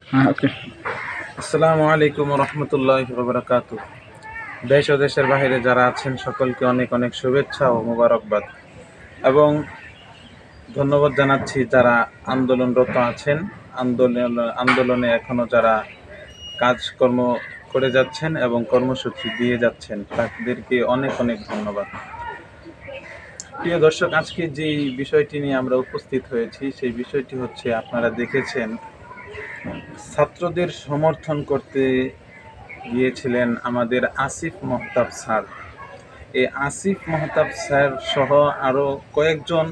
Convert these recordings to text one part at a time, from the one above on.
ওকে। আসসালামু আলাইকুম রহমতুল্লাহি ওয়া বারাকাতুহু। দেশ ও দেশের বাইরে যারা আছেন সকলকে অনেক অনেক শুভেচ্ছা ও মোবারকবাদ এবং ধন্যবাদ জানাচ্ছি যারা আন্দোলনরত আছেন, আন্দোলনে এখনো যারা কাজকর্ম করে যাচ্ছেন এবং কর্মসূচি দিয়ে যাচ্ছেন তাদেরকে অনেক অনেক ধন্যবাদ। প্রিয় দর্শক, আজকে যে বিষয়টি নিয়ে আমরা উপস্থিত হয়েছি সেই বিষয়টি হচ্ছে, আপনারা দেখেছেন ছাত্রদের সমর্থন করতে গিয়েছিলেন আমাদের আসিফ মহতাব স্যার। এই আসিফ মহতাব স্যার সহ আরও কয়েকজন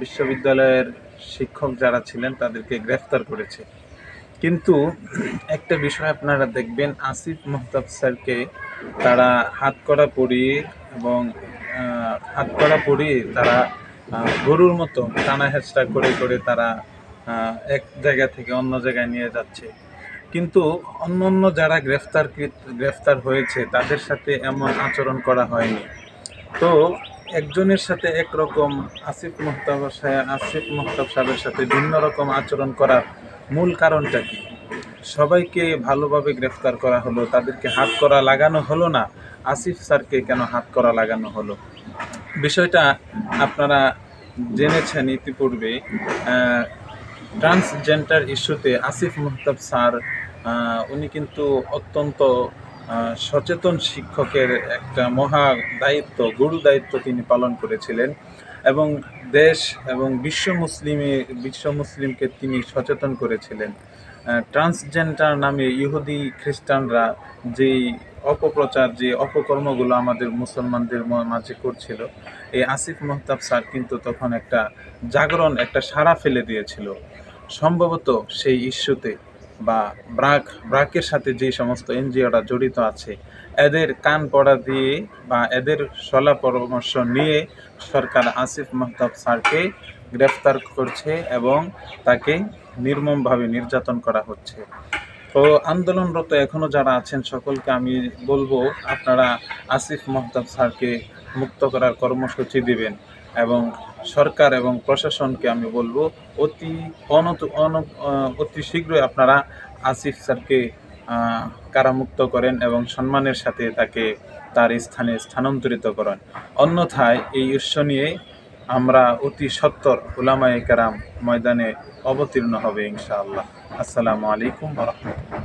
বিশ্ববিদ্যালয়ের শিক্ষক যারা ছিলেন তাদেরকে গ্রেফতার করেছে। কিন্তু একটা বিষয় আপনারা দেখবেন, আসিফ মহতাব স্যারকে তারা হাতকড়া পরিয়ে এবং হাতকড়া পরিয়ে তারা গরুর মতো টানা হেঁচড়া করে করে তারা এক জায়গা থেকে অন্য জায়গায় নিয়ে যাচ্ছে। কিন্তু অন্য অন্য যারা গ্রেফতার হয়েছে তাদের সাথে এমন আচরণ করা হয়নি। তো একজনের সাথে একরকম, আসিফ মহতাব সাহেবের সাথে ভিন্ন রকম আচরণ করার মূল কারণটা কি? সবাইকে ভালোভাবে গ্রেফতার করা হলো, তাদেরকে হাত করা লাগানো হলো না, আসিফ স্যারকে কেন হাত করা লাগানো হলো? বিষয়টা আপনারা জেনেছেন ইতিপূর্বে। ট্রান্সজেন্ডার ইস্যুতে আসিফ মহতাব স্যার উনি কিন্তু অত্যন্ত সচেতন শিক্ষকের একটা মহা দায়িত্ব, গুরু দায়িত্ব তিনি পালন করেছিলেন এবং দেশ এবং বিশ্ব মুসলিমকে তিনি সচেতন করেছিলেন। ট্রান্সজেন্ডার নামে ইহুদি খ্রিস্টানরা যেই অপপ্রচার, যে অপকর্মগুলো আমাদের মুসলমানদের মাঝে করছিল, এই আসিফ মহতাব স্যার কিন্তু তখন একটা জাগরণ, একটা সাড়া ফেলে দিয়েছিল। সম্ভবত সেই ইস্যুতে বা ব্রাকের সাথে যে সমস্ত এনজিওরা জড়িত আছে, এদের কান পড়া দিয়ে বা এদের সলা পরামর্শ নিয়ে সরকার আসিফ মহতাব স্যারকে গ্রেফতার করছে এবং তাকে নির্মমভাবে নির্যাতন করা হচ্ছে। তো আন্দোলনরত এখনও যারা আছেন সকলকে আমি বলবো, আপনারা আসিফ মহতাব স্যারকে মুক্ত করার কর্মসূচি দিবেন এবং সরকার এবং প্রশাসনকে আমি বলবো অতি শীঘ্রই আপনারা আসিফ স্যারকে কারামুক্ত করেন এবং সম্মানের সাথে তাকে তার স্থানে স্থানান্তরিত করেন। অন্যথায় এই ইস্যু নিয়ে আমরা অতি সত্বর উলামায়ে কেরাম ময়দানে অবতীর্ণ হবে ইনশাআল্লাহ। আসসালামু আলাইকুম ওয়া রাহমাতুল্লাহ।